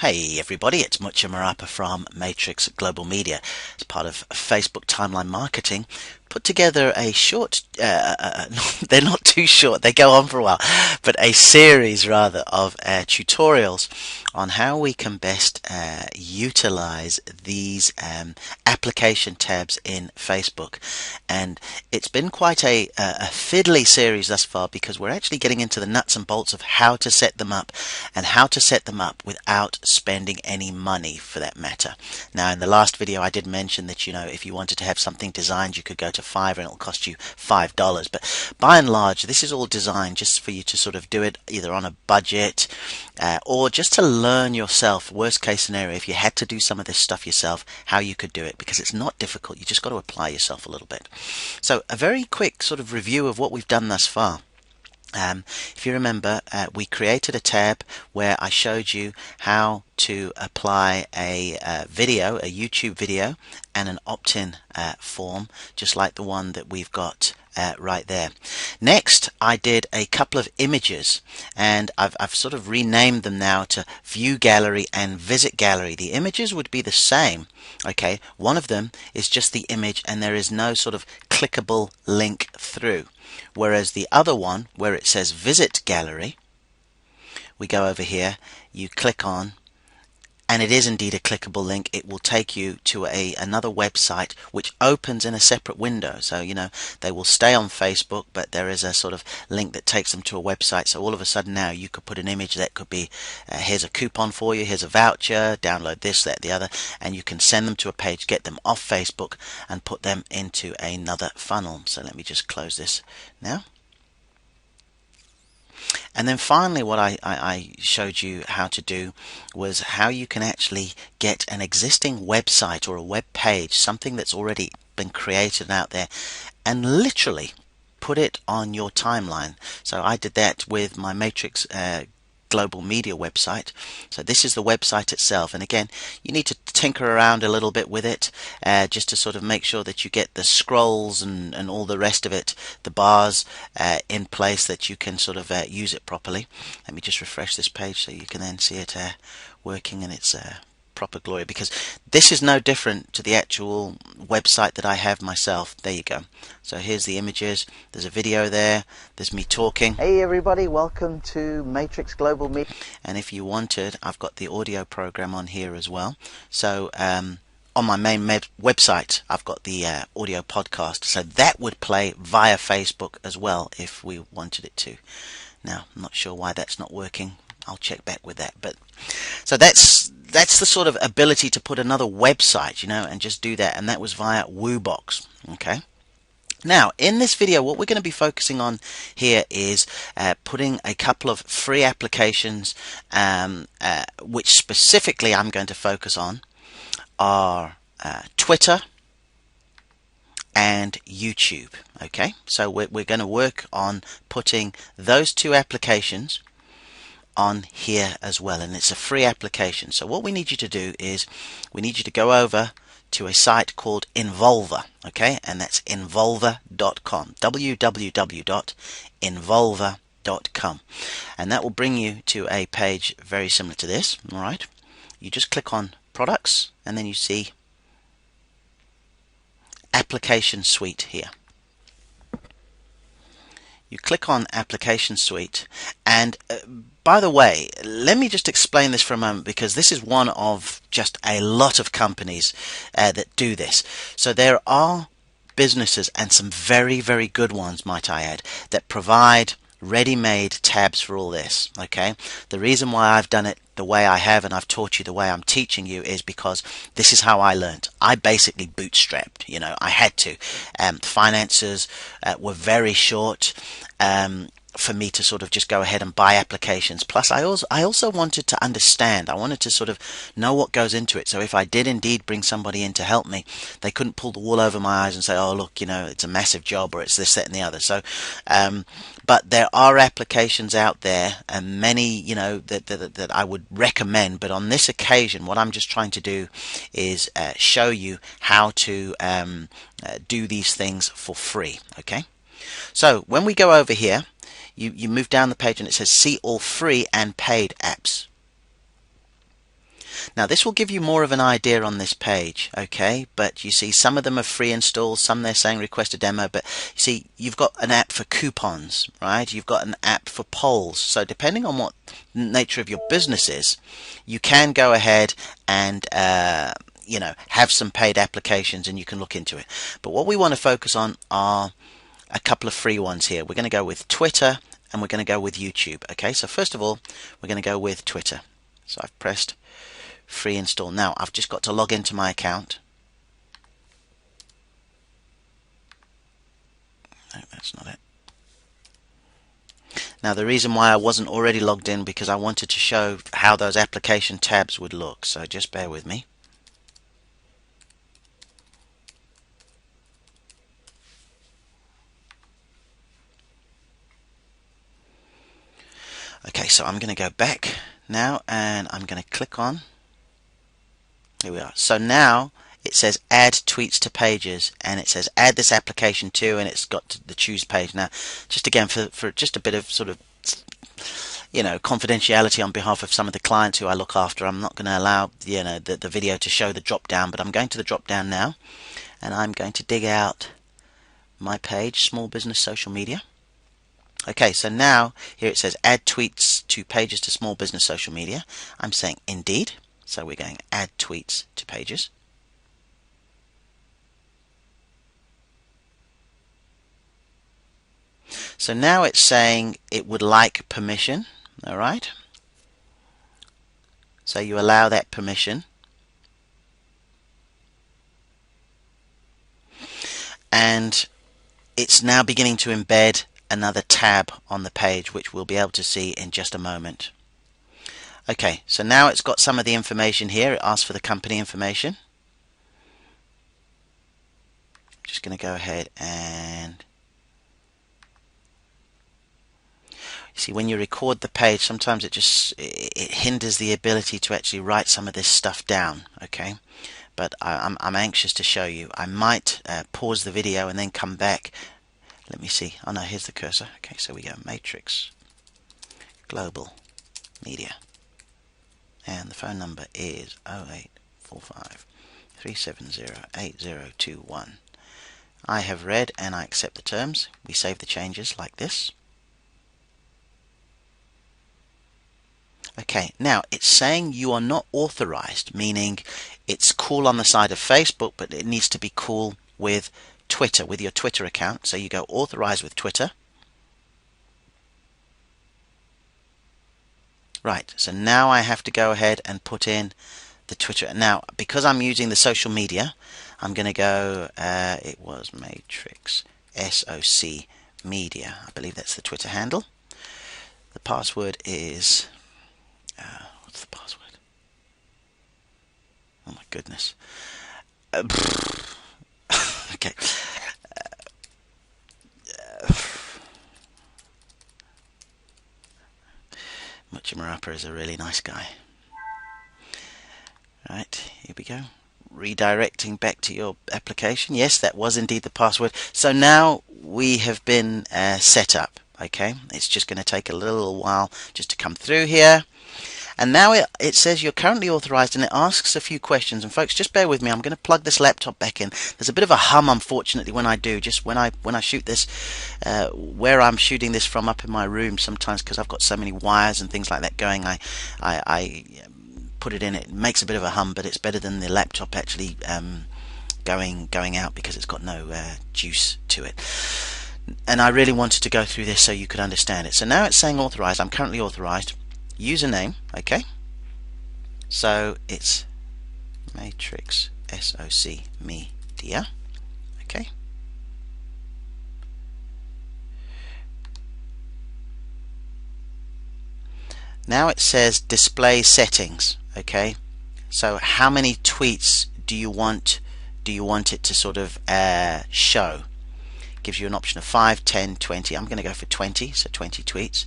Hey everybody, it's Mucha Marapa from Matrix Global Media. As part of Facebook Timeline Marketing, put together a short, they're not too short, they go on for a while, but a series rather of tutorials on how we can best utilize these application tabs in Facebook. And it's been quite a fiddly series thus far because we're actually getting into the nuts and bolts of how to set them up and how to set them up without spending any money for that matter. Now in the last video I did mention that if you wanted to have something designed you could go to Fiverr and it'll cost you $5, but by and large this is all designed just for you to sort of do it either on a budget or just to learn yourself, worst case scenario, if you had to do some of this stuff yourself, how you could do it, because it's not difficult, you just got to apply yourself a little bit. So a very quick sort of review of what we've done thus far. If you remember, we created a tab where I showed you how to apply a video, a YouTube video, and an opt-in form, just like the one that we've got right there. Next, I did a couple of images, and I've sort of renamed them now to View Gallery and Visit Gallery. The images would be the same. Okay, one of them is just the image, and there is no sort of clickable link through. Whereas the other one, where it says Visit Gallery, we go over here, you click on, and it is indeed a clickable link. It will take you to another website which opens in a separate window. So they will stay on Facebook, but there is a sort of link that takes them to a website. So all of a sudden now you could put an image that could be here's a coupon for you, here's a voucher, download this, that, the other, and you can send them to a page, get them off Facebook and put them into another funnel. So let me just close this now. And then finally what I showed you how to do was how you can actually get an existing website or a web page, something that's already been created out there, and literally put it on your timeline. So I did that with my Matrix Global Media website. So this is the website itself, and again you need to tinker around a little bit with it just to sort of make sure that you get the scrolls and all the rest of it, the bars in place, that you can sort of use it properly. Let me just refresh this page so you can then see it working in its proper glory, because this is no different to the actual website that I have myself. There you go. So here's the images, there's a video there, there's me talking. Hey everybody, welcome to Matrix Global Media. And if you wanted, I've got the audio program on here as well. So on my main website I've got the audio podcast, so that would play via Facebook as well if we wanted it to. Now I'm not sure why that's not working. I'll check back with that. But so that's the sort of ability to put another website, and just do that, and that was via WooBox. Okay. Now in this video what we're going to be focusing on here is putting a couple of free applications which specifically I'm going to focus on are Twitter and YouTube. Okay, so we're going to work on putting those two applications on here as well, and it's a free application. So what we need you to do is we need you to go over to a site called Involver, okay, and that's involver.com, www.involver.com, and that will bring you to a page very similar to this. All right, you just click on products and then you see application suite here. You click on application suite, and by the way, let me just explain this for a moment, because this is one of just a lot of companies that do this. So there are businesses, and some very, very good ones might I add, that provide ready-made tabs for all this. Okay, the reason why I've done it the way I have and I've taught you the way I'm teaching you is because this is how I learned. I basically bootstrapped. I had to. Finances were very short for me to sort of just go ahead and buy applications. Plus I also wanted to understand. I wanted to sort of know what goes into it, so if I did indeed bring somebody in to help me, they couldn't pull the wool over my eyes and say, oh look, it's a massive job, or it's this, that and the other. So but there are applications out there, and many that I would recommend, but on this occasion what I'm just trying to do is show you how to do these things for free. Okay, so when we go over here, you move down the page and it says see all free and paid apps. Now this will give you more of an idea on this page, okay? But you see some of them are free installs, some they're saying request a demo, but you see you've got an app for coupons, right? You've got an app for polls. So depending on what nature of your business is, you can go ahead and have some paid applications and you can look into it. But what we want to focus on are a couple of free ones here. We're going to go with Twitter and we're going to go with YouTube. Okay, so first of all, we're going to go with Twitter. So I've pressed free install. Now I've just got to log into my account. No, that's not it. Now the reason why I wasn't already logged in because I wanted to show how those application tabs would look. So just bear with me. Okay, so I'm going to go back now and I'm going to click on, here we are. So now it says add tweets to pages and it says add this application to, and it's got the choose page. Now just again for just a bit of sort of confidentiality on behalf of some of the clients who I look after, I'm not going to allow the video to show the drop down, but I'm going to the drop down now and I'm going to dig out my page, small business social media. Okay, so now here it says add tweets to pages to small business social media. I'm saying indeed, so we're going add tweets to pages. So now it's saying it would like permission. All right, so you allow that permission, and it's now beginning to embed another tab on the page, which we'll be able to see in just a moment. Okay, so now it's got some of the information here. It asks for the company information. I'm just going to go ahead and see, when you record the page, sometimes it hinders the ability to actually write some of this stuff down. Okay, but I'm anxious to show you. I might pause the video and then come back. Let me see. Oh no, here's the cursor. Okay, so we go Matrix Global Media, and the phone number is 0845 370 8021. I have read and I accept the terms. We save the changes like this. Okay, now it's saying you are not authorized, meaning it's cool on the side of Facebook, but it needs to be cool with Twitter, with your Twitter account. So you go authorize with Twitter. Right, so now I have to go ahead and put in the Twitter. Now, because I'm using the social media, I'm going to go, it was Matrix SOC Media. I believe that's the Twitter handle. The password is, what's the password? Oh my goodness. Okay. Marappa is a really nice guy. Right, here we go. Redirecting back to your application. Yes, that was indeed the password. So now we have been set up. Okay, it's just going to take a little while just to come through here. And now it says you're currently authorized, and it asks a few questions. And folks, just bear with me. I'm going to plug this laptop back in. There's a bit of a hum, unfortunately, when I do. Just when I shoot this, where I'm shooting this from up in my room, sometimes because I've got so many wires and things like that going, I put it in. It makes a bit of a hum, but it's better than the laptop actually going out because it's got no juice to it. And I really wanted to go through this so you could understand it. So now it's saying authorized. I'm currently authorized. Username, okay, so it's Matrix SOC Media, okay. Now it says display settings, okay. So how many tweets do you want it to sort of show? Gives you an option of 5, 10, 20. I'm going to go for 20, so 20 tweets.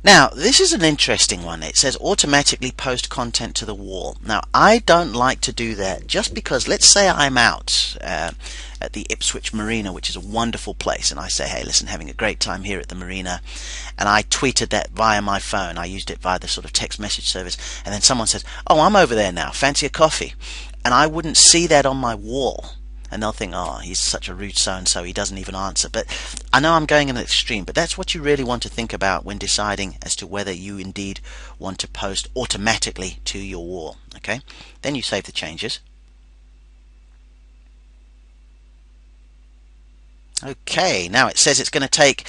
Now, this is an interesting one. It says automatically post content to the wall. Now, I don't like to do that just because, let's say I'm out at the Ipswich Marina, which is a wonderful place, and I say, hey, listen, having a great time here at the marina, and I tweeted that via my phone. I used it via the sort of text message service, and then someone says, oh, I'm over there now, fancy a coffee? And I wouldn't see that on my wall. And they'll think, oh, he's such a rude so-and-so, he doesn't even answer. But I know I'm going in an extreme, but that's what you really want to think about when deciding as to whether you indeed want to post automatically to your wall. Okay, then you save the changes. Okay, now it says it's going to take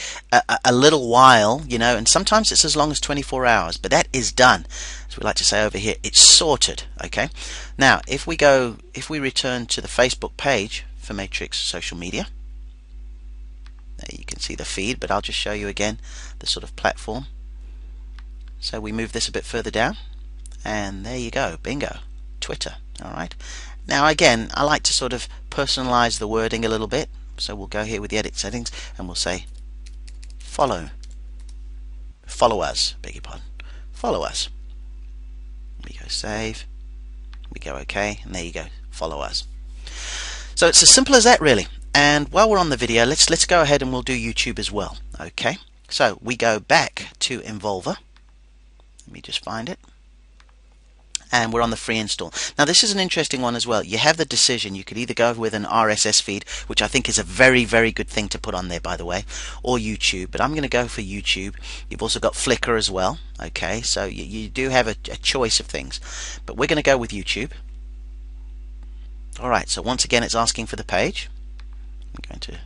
a little while, you know, and sometimes it's as long as 24 hours, but that is done. As we like to say over here, it's sorted. Okay, now if we return to the Facebook page for Matrix Social Media, there you can see the feed, but I'll just show you again the sort of platform. So we move this a bit further down, and there you go, bingo, Twitter. All right, now again, I like to sort of personalize the wording a little bit. So we'll go here with the edit settings and we'll say follow us, beg your pardon, follow us. We go save, we go OK, and there you go, follow us. So it's as simple as that really. And while we're on the video, let's go ahead and we'll do YouTube as well. Okay, so we go back to Involver. Let me just find it. And we're on the free install. Now this is an interesting one as well. You have the decision. You could either go with an RSS feed, which I think is a very, very good thing to put on there, by the way, or YouTube, but I'm going to go for YouTube. You've also got Flickr as well. Okay, so you do have a choice of things, but we're going to go with YouTube. Alright, so once again it's asking for the page. I'm going to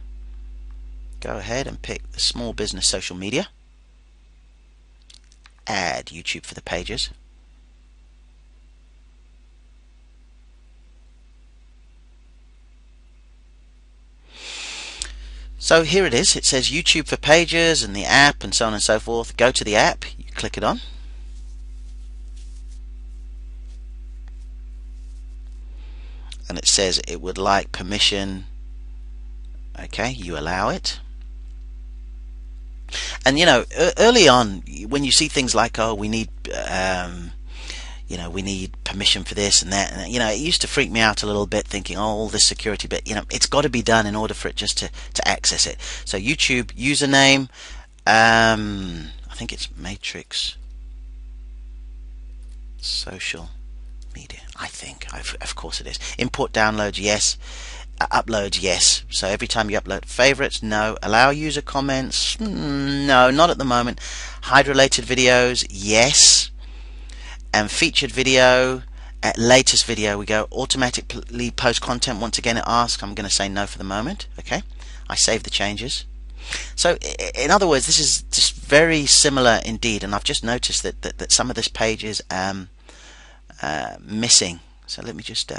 go ahead and pick the small business social media, add YouTube for the pages. So here it is. It says YouTube for pages and the app and so on and so forth. Go to the app, you click it on. And it says it would like permission. Okay, you allow it. And you know, early on, when you see things like, oh, we need you know, we need permission for this and that, and you know, it used to freak me out a little bit, thinking, oh, all this security, but you know, it's got to be done in order for it just to access it. So YouTube username, I think it's Matrix Social Media, I think, of course it is. Import downloads, yes. Uploads, yes. So every time you upload, favorites, no. Allow user comments, no, not at the moment. Hide related videos, yes. And featured video, at latest video, we go automatically post content. Once again it asks, I'm going to say no for the moment. Okay, I save the changes. So in other words, this is just very similar indeed, and I've just noticed that some of this page is missing. So let me just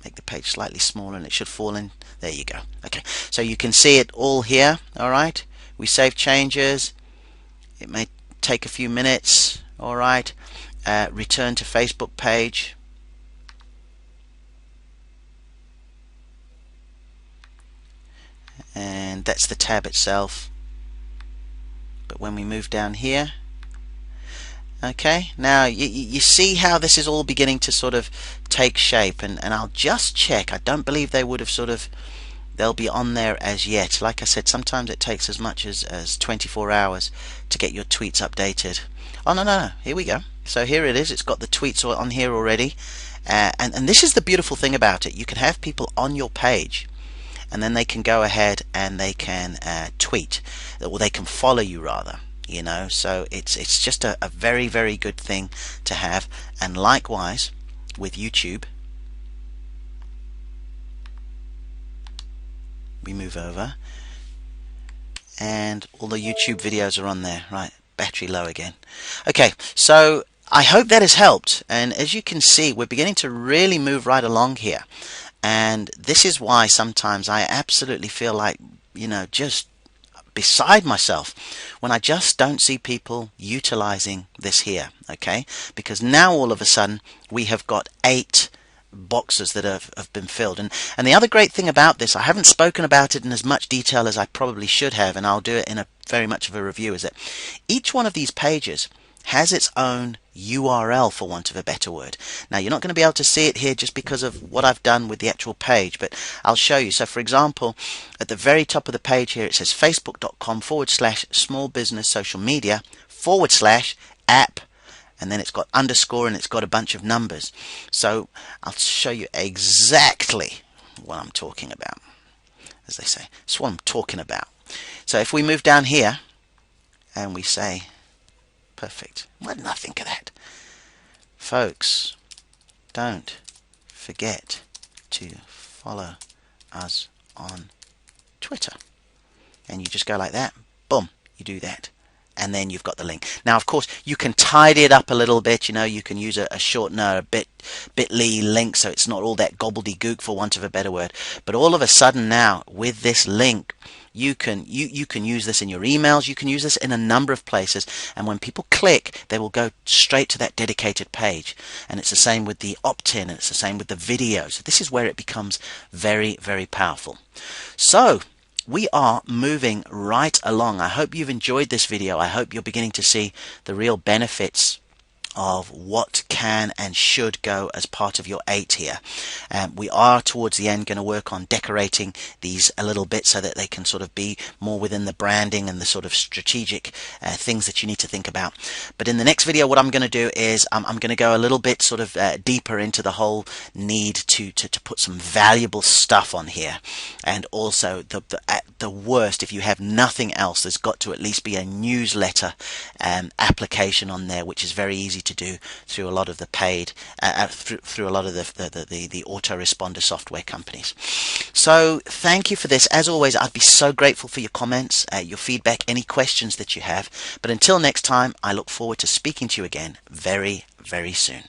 make the page slightly smaller, and it should fall in. There you go. Okay, so you can see it all here. Alright, we save changes. It may take a few minutes. Alright, return to Facebook page. And that's the tab itself. But when we move down here, okay, now you see how this is all beginning to sort of take shape, and I'll just check. I don't believe they would have they'll be on there as yet. Like I said, sometimes it takes as much as 24 hours to get your tweets updated. Oh no, here we go. So here it is. It's got the tweets on here already, and this is the beautiful thing about it. You can have people on your page, and then they can go ahead and they can tweet, or they can follow you rather. You know, so it's just a very, very good thing to have. And likewise with YouTube, we move over, and all the YouTube videos are on there. Right, battery low again. Okay, so I hope that has helped, and as you can see, we're beginning to really move right along here. And this is why sometimes I absolutely feel like, you know, just beside myself when I just don't see people utilizing this here. Okay, because now all of a sudden we have got 8 boxes that have been filled. And the other great thing about this, I haven't spoken about it in as much detail as I probably should have, and I'll do it in a very much of a review, is that each one of these pages has its own URL, for want of a better word. Now, you're not going to be able to see it here just because of what I've done with the actual page, but I'll show you. So, for example, at the very top of the page here, it says facebook.com/small business social media /app, and then it's got underscore and it's got a bunch of numbers. So I'll show you exactly what I'm talking about, as they say. That's what I'm talking about. So if we move down here and we say, perfect, why didn't I think of that? Folks, don't forget to follow us on Twitter. And you just go like that, boom, you do that. And then you've got the link. Now, of course, you can tidy it up a little bit. You know, you can use a shortener, a bit.ly link, so it's not all that gobbledygook, for want of a better word. But all of a sudden now, with this link, you can use this in your emails. You can use this in a number of places. And when people click, they will go straight to that dedicated page. And it's the same with the opt-in, and it's the same with the videos. This is where it becomes very, very powerful. So we are moving right along. I hope you've enjoyed this video. I hope you're beginning to see the real benefits of what can and should go as part of your 8 here. We are towards the end going to work on decorating these a little bit so that they can sort of be more within the branding and the sort of strategic things that you need to think about. But in the next video, what I'm going to do is I'm going to go a little bit sort of deeper into the whole need to put some valuable stuff on here. And also at the worst, if you have nothing else, there's got to at least be a newsletter application on there, which is very easy to do through a lot of the paid through a lot of the autoresponder software companies. So thank you for this. As always, I'd be so grateful for your comments, your feedback, any questions that you have. But until next time, I look forward to speaking to you again very, very soon.